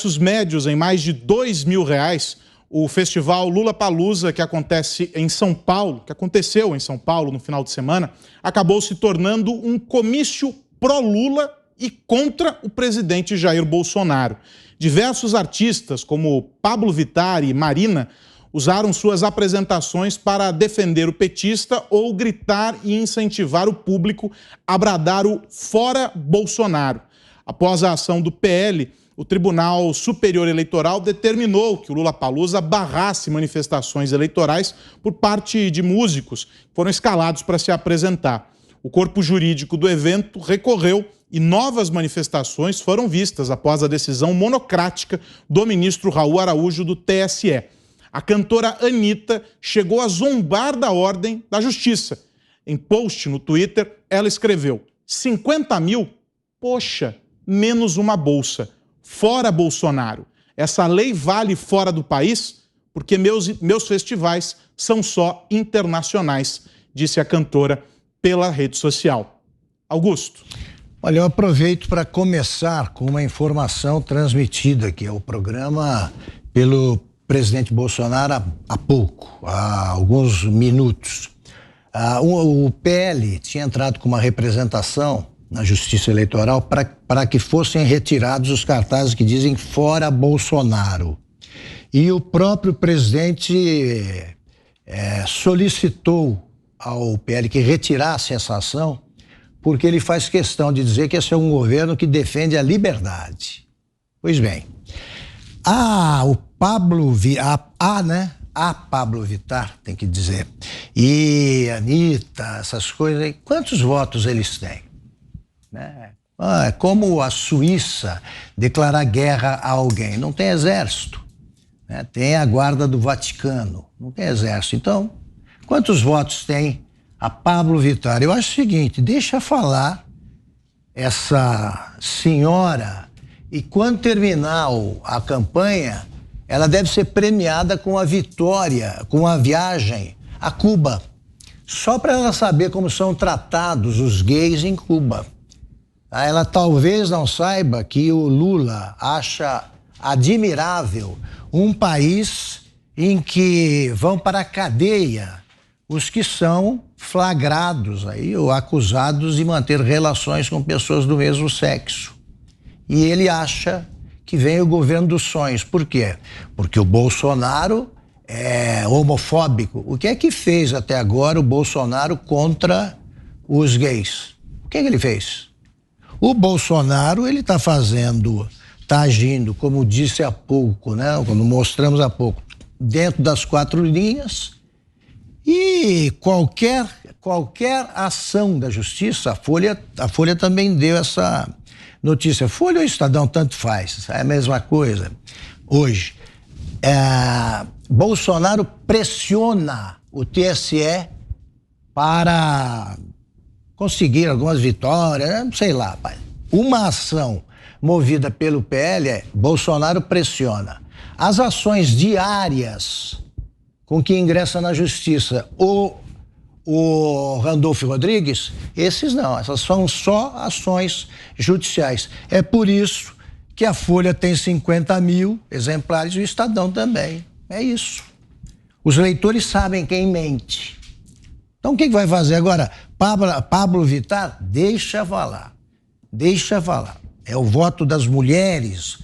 ingressos médios em mais de R$ 2.000, o festival Lollapalooza, que aconteceu em São Paulo no final de semana, acabou se tornando um comício pró-Lula e contra o presidente Jair Bolsonaro. Diversos artistas, como Pablo Vittar e Marina, usaram suas apresentações para defender o petista ou gritar e incentivar o público a bradar o "Fora Bolsonaro". Após a ação do PL, o Tribunal Superior Eleitoral determinou que o Lollapalooza barrasse manifestações eleitorais por parte de músicos que foram escalados para se apresentar. O corpo jurídico do evento recorreu e novas manifestações foram vistas após a decisão monocrática do ministro Raul Araújo do TSE. A cantora Anitta chegou a zombar da ordem da justiça. Em post no Twitter, ela escreveu: 50 mil? Poxa, menos uma bolsa. Fora Bolsonaro. Essa lei vale fora do país porque meus festivais são só internacionais, disse a cantora pela rede social. Augusto. Olha, eu aproveito para começar com uma informação transmitida aqui ao programa pelo presidente Bolsonaro há alguns minutos. O PL tinha entrado com uma representação na Justiça Eleitoral para que fossem retirados os cartazes que dizem "Fora Bolsonaro". E o próprio presidente solicitou ao PL que retirasse essa ação, porque ele faz questão de dizer que esse é um governo que defende a liberdade. Pois bem, o Pablo Vittar, tem que dizer, e Anitta, essas coisas, quantos votos eles têm? É como a Suíça declarar guerra a alguém. Não tem exército, né? Tem a guarda do Vaticano, não tem exército. Então, quantos votos tem a Pablo Vittar? Eu acho o seguinte, deixa falar essa senhora e quando terminar a campanha, ela deve ser premiada com a vitória, com a viagem a Cuba, só para ela saber como são tratados os gays em Cuba. Ela talvez não saiba que o Lula acha admirável um país em que vão para a cadeia os que são flagrados aí, ou acusados de manter relações com pessoas do mesmo sexo. E ele acha que vem o governo dos sonhos. Por quê? Porque o Bolsonaro é homofóbico. O que é que fez até agora o Bolsonaro contra os gays? O que é que ele fez? O Bolsonaro, ele está agindo, como disse há pouco, né? Como mostramos há pouco, dentro das 4 linhas, e qualquer ação da justiça, a Folha também deu essa notícia. Folha ou Estadão, tanto faz, é a mesma coisa. Hoje, Bolsonaro pressiona o TSE para conseguir algumas vitórias, sei lá, pai. Uma ação movida pelo PL Bolsonaro pressiona. As ações diárias com que ingressa na justiça o Randolfo Rodrigues, esses não, essas são só ações judiciais. É por isso que a Folha tem 50 mil exemplares e o Estadão também. É isso. Os leitores sabem quem mente. Então o que vai fazer agora? Pablo Vittar, deixa falar. É o voto das mulheres,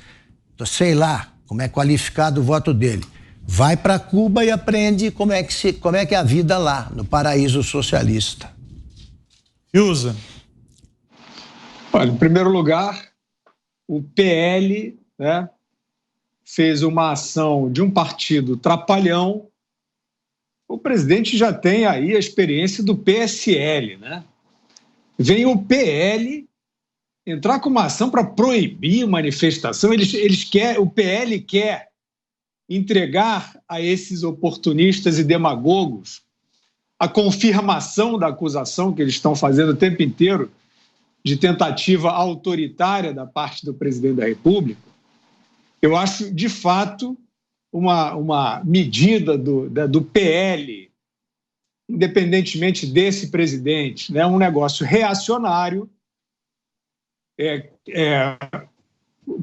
sei lá como é qualificado o voto dele. Vai para Cuba e aprende como é que é a vida lá, no paraíso socialista. Usa. Olha, em primeiro lugar, o PL, né, fez uma ação de um partido trapalhão. O presidente já tem aí a experiência do PSL, né? Vem o PL entrar com uma ação para proibir manifestação. O PL quer entregar a esses oportunistas e demagogos a confirmação da acusação que eles estão fazendo o tempo inteiro de tentativa autoritária da parte do presidente da República. Eu acho, de fato, uma medida do PL, independentemente desse presidente, né, um negócio reacionário,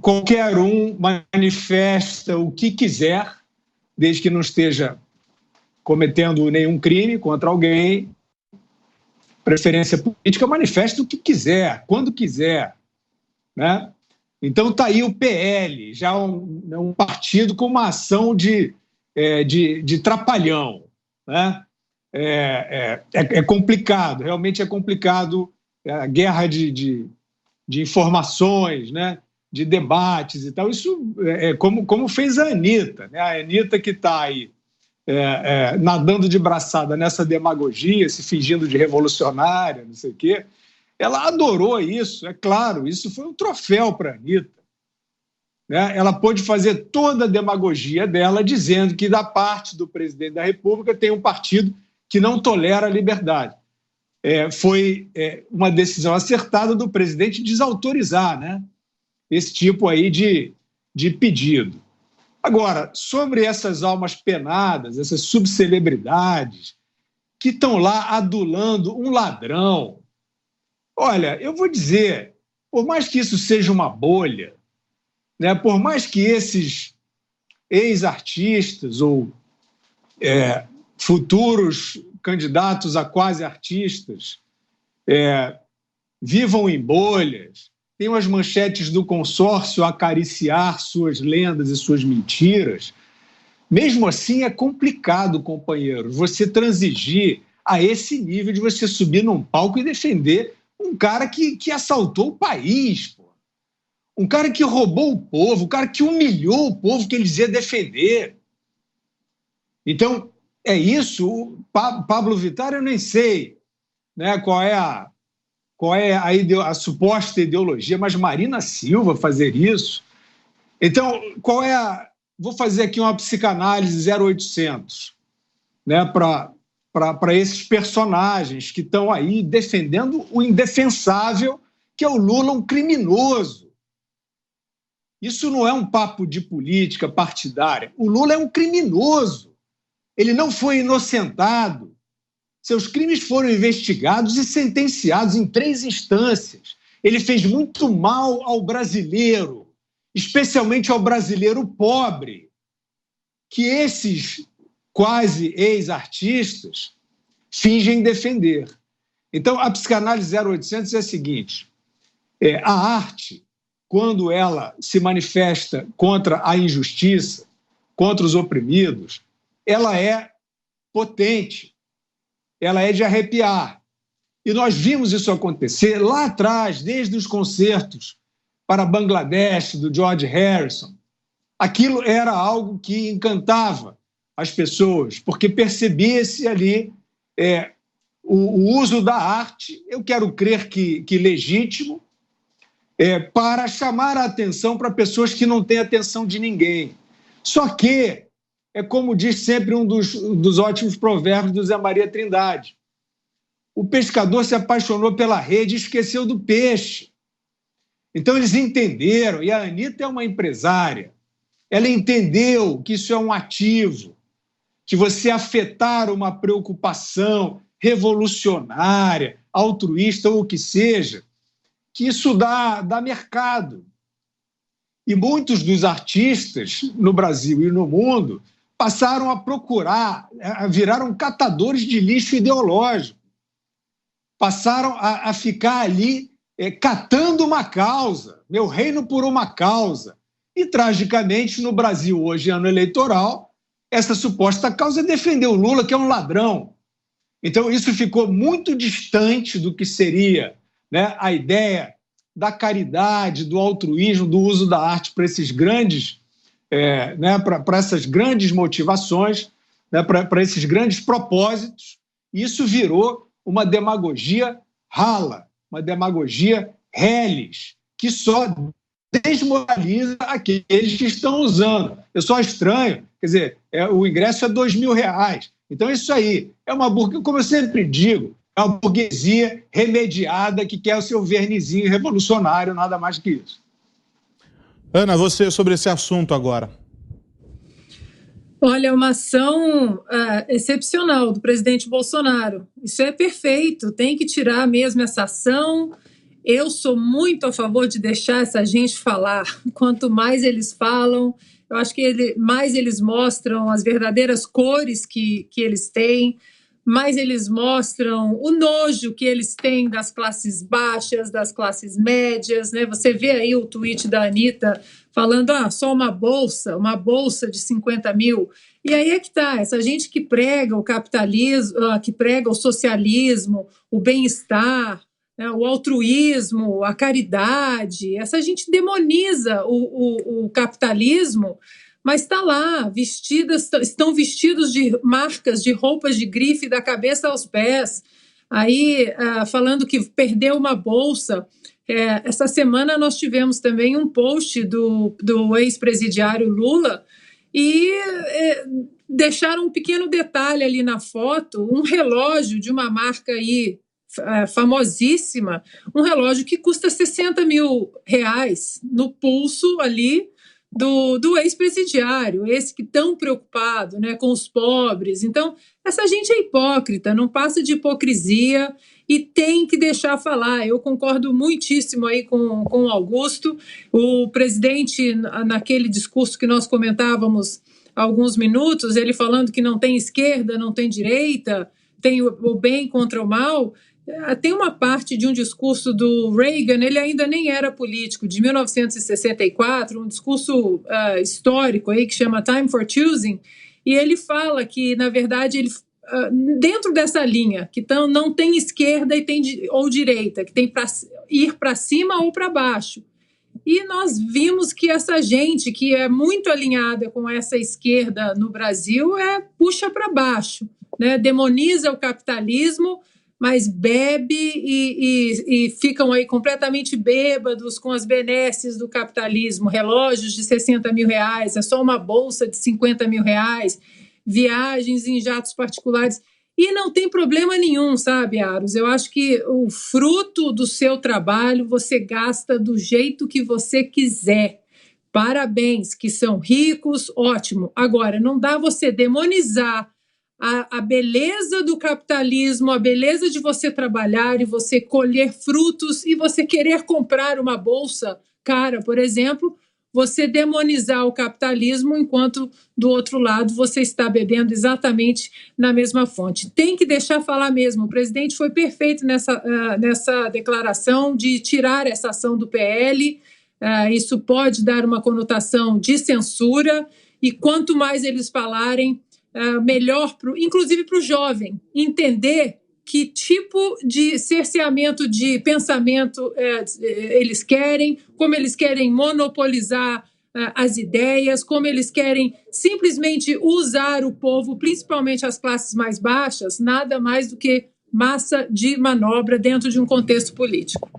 qualquer um manifesta o que quiser, desde que não esteja cometendo nenhum crime contra alguém. Preferência política, manifesta o que quiser, quando quiser, né? Então está aí o PL, já um partido com uma ação de trapalhão, né? É complicado, realmente é complicado, a guerra de informações, né? De debates e tal. Isso é como fez a Anitta, né? A Anitta que está aí nadando de braçada nessa demagogia, se fingindo de revolucionária, não sei o quê. Ela adorou isso, é claro, isso foi um troféu para a Anitta. Né? Ela pôde fazer toda a demagogia dela dizendo que, da parte do presidente da República, tem um partido que não tolera a liberdade. Foi uma decisão acertada do presidente desautorizar, né, esse tipo aí de pedido. Agora, sobre essas almas penadas, essas subcelebridades que estão lá adulando um ladrão, olha, eu vou dizer, por mais que isso seja uma bolha, né, por mais que esses ex-artistas ou futuros candidatos a quase artistas vivam em bolhas, tenham as manchetes do consórcio a acariciar suas lendas e suas mentiras, mesmo assim é complicado, companheiros, você transigir a esse nível de você subir num palco e defender um cara que assaltou o país, pô. Um cara que roubou o povo, um cara que humilhou o povo que ele dizia defender. Então, é isso. O Pablo Vittar, eu nem sei, né, qual é a suposta ideologia, mas Marina Silva fazer isso. Então, vou fazer aqui uma psicanálise 0800, né, para esses personagens que estão aí defendendo o indefensável, que é o Lula, um criminoso. Isso não é um papo de política partidária. O Lula é um criminoso. Ele não foi inocentado. Seus crimes foram investigados e sentenciados em 3 instâncias. Ele fez muito mal ao brasileiro, especialmente ao brasileiro pobre, que esses quase ex-artistas fingem defender. Então, a psicanálise 0800 é a seguinte: a arte, quando ela se manifesta contra a injustiça, contra os oprimidos, ela é potente, ela é de arrepiar. E nós vimos isso acontecer lá atrás, desde os concertos para Bangladesh, do George Harrison. Aquilo era algo que encantava as pessoas, porque percebia-se ali o uso da arte, eu quero crer que legítimo, para chamar a atenção para pessoas que não têm atenção de ninguém. Só que, é como diz sempre um dos ótimos provérbios do Zé Maria Trindade, o pescador se apaixonou pela rede e esqueceu do peixe. Então eles entenderam, e a Anitta é uma empresária, ela entendeu que isso é um ativo, que você afetar uma preocupação revolucionária, altruísta ou o que seja, que isso dá mercado. E muitos dos artistas no Brasil e no mundo passaram a procurar, viraram catadores de lixo ideológico, passaram a ficar ali catando uma causa, meu reino por uma causa. E, tragicamente, no Brasil, hoje, ano eleitoral, essa suposta causa é defender o Lula, que é um ladrão. Então, isso ficou muito distante do que seria, né, a ideia da caridade, do altruísmo, do uso da arte para esses grandes, né, para essas grandes motivações, né, para esses grandes propósitos. Isso virou uma demagogia rala, uma demagogia reles, que só desmoraliza aqueles que estão usando. Eu só estranho, quer dizer, o ingresso é R$2.000. Então, isso aí é uma burguesia, como eu sempre digo, é uma burguesia remediada que quer o seu vernizinho revolucionário, nada mais que isso. Ana, você sobre esse assunto agora. Olha, é uma ação excepcional do presidente Bolsonaro. Isso é perfeito, tem que tirar mesmo essa ação Eu sou muito a favor de deixar essa gente falar. Quanto mais eles falam, eu acho que mais eles mostram as verdadeiras cores que eles têm, mais eles mostram o nojo que eles têm das classes baixas, das classes médias, né? Você vê aí o tweet da Anitta falando, só uma bolsa de 50 mil. E aí é que tá, essa gente que prega o capitalismo, que prega o socialismo, o bem-estar, né, o altruísmo, a caridade, essa gente demoniza o capitalismo, mas está lá, estão vestidos de marcas, de roupas de grife da cabeça aos pés, aí falando que perdeu uma bolsa. Essa semana nós tivemos também um post do ex-presidiário Lula e deixaram um pequeno detalhe ali na foto, um relógio de uma marca aí famosíssima, um relógio que custa 60 mil reais no pulso ali do ex-presidiário, esse que tão preocupado, né, com os pobres. Então, essa gente é hipócrita, não passa de hipocrisia e tem que deixar falar. Eu concordo muitíssimo aí com o Augusto. O presidente, naquele discurso que nós comentávamos há alguns minutos, ele falando que não tem esquerda, não tem direita, tem o bem contra o mal. Tem uma parte de um discurso do Reagan, ele ainda nem era político, de 1964, um discurso histórico aí que chama Time for Choosing, e ele fala que, na verdade, ele, dentro dessa linha, que não tem esquerda ou direita, que tem para ir para cima ou para baixo. E nós vimos que essa gente que é muito alinhada com essa esquerda no Brasil puxa para baixo, né? Demoniza o capitalismo, mas bebe e ficam aí completamente bêbados com as benesses do capitalismo, relógios de 60 mil reais, é só uma bolsa de 50 mil reais, viagens em jatos particulares, e não tem problema nenhum, sabe, Aros? Eu acho que o fruto do seu trabalho você gasta do jeito que você quiser. Parabéns, que são ricos, ótimo. Agora, não dá você demonizar a beleza do capitalismo, a beleza de você trabalhar e você colher frutos e você querer comprar uma bolsa cara, por exemplo, você demonizar o capitalismo enquanto do outro lado você está bebendo exatamente na mesma fonte. Tem que deixar falar mesmo. O presidente foi perfeito nessa declaração de tirar essa ação do PL. Isso pode dar uma conotação de censura e quanto mais eles falarem, melhor, inclusive para o jovem, entender que tipo de cerceamento de pensamento eles querem, como eles querem monopolizar as ideias, como eles querem simplesmente usar o povo, principalmente as classes mais baixas, nada mais do que massa de manobra dentro de um contexto político.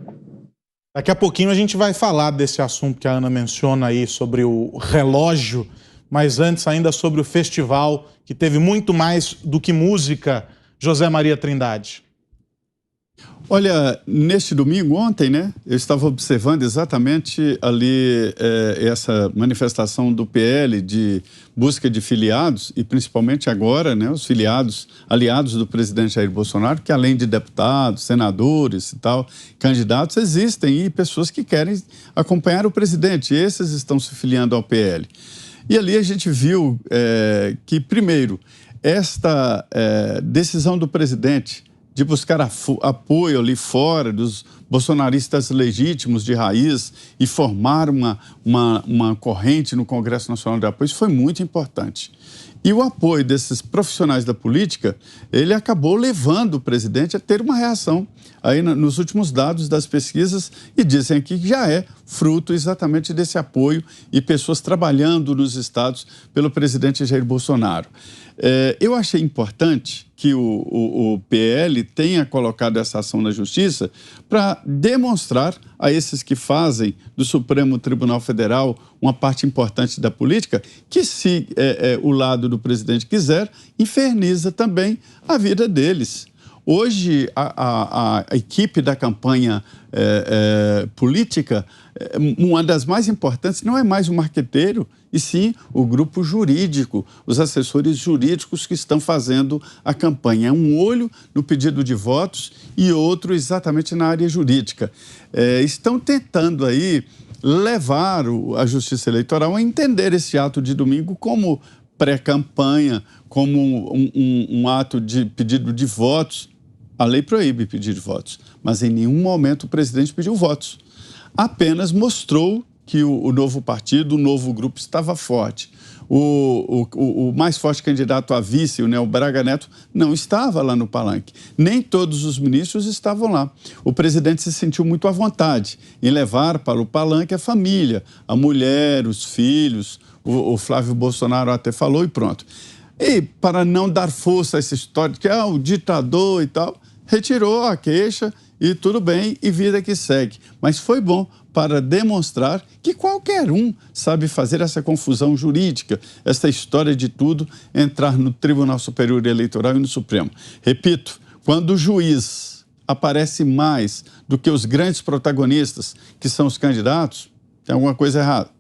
Daqui a pouquinho a gente vai falar desse assunto que a Ana menciona aí sobre o relógio, mas antes ainda sobre o festival, que teve muito mais do que música. José Maria Trindade. Olha, neste domingo, ontem, né, eu estava observando exatamente ali essa manifestação do PL de busca de filiados, e principalmente agora, né, os filiados, aliados do presidente Jair Bolsonaro, que além de deputados, senadores e tal, candidatos, existem e pessoas que querem acompanhar o presidente, e esses estão se filiando ao PL. E ali a gente viu que, primeiro, esta decisão do presidente de buscar apoio ali fora dos bolsonaristas legítimos de raiz e formar uma corrente no Congresso Nacional de Apoio, isso foi muito importante. E o apoio desses profissionais da política, ele acabou levando o presidente a ter uma reação aí nos últimos dados das pesquisas, e dizem aqui que já é fruto exatamente desse apoio e pessoas trabalhando nos estados pelo presidente Jair Bolsonaro. Eu achei importante que o PL tenha colocado essa ação na justiça para demonstrar a esses que fazem do Supremo Tribunal Federal uma parte importante da política que, se o lado do presidente quiser, inferniza também a vida deles. Hoje, a equipe da campanha política uma das mais importantes não é mais o marqueteiro, e sim o grupo jurídico, os assessores jurídicos que estão fazendo a campanha. Um olho no pedido de votos e outro exatamente na área jurídica. Estão tentando aí levar a Justiça Eleitoral a entender esse ato de domingo como pré-campanha, como um ato de pedido de votos. A lei proíbe pedir votos, mas em nenhum momento o presidente pediu votos. Apenas mostrou que o novo partido, o novo grupo estava forte. O mais forte candidato a vice, o Braga Neto, não estava lá no palanque. Nem todos os ministros estavam lá. O presidente se sentiu muito à vontade em levar para o palanque a família, a mulher, os filhos. O Flávio Bolsonaro até falou e pronto. E para não dar força a essa história de que o ditador e tal, retirou a queixa e tudo bem, e vida que segue. Mas foi bom para demonstrar que qualquer um sabe fazer essa confusão jurídica, essa história de tudo, entrar no Tribunal Superior Eleitoral e no Supremo. Repito, quando o juiz aparece mais do que os grandes protagonistas, que são os candidatos, tem alguma coisa errada.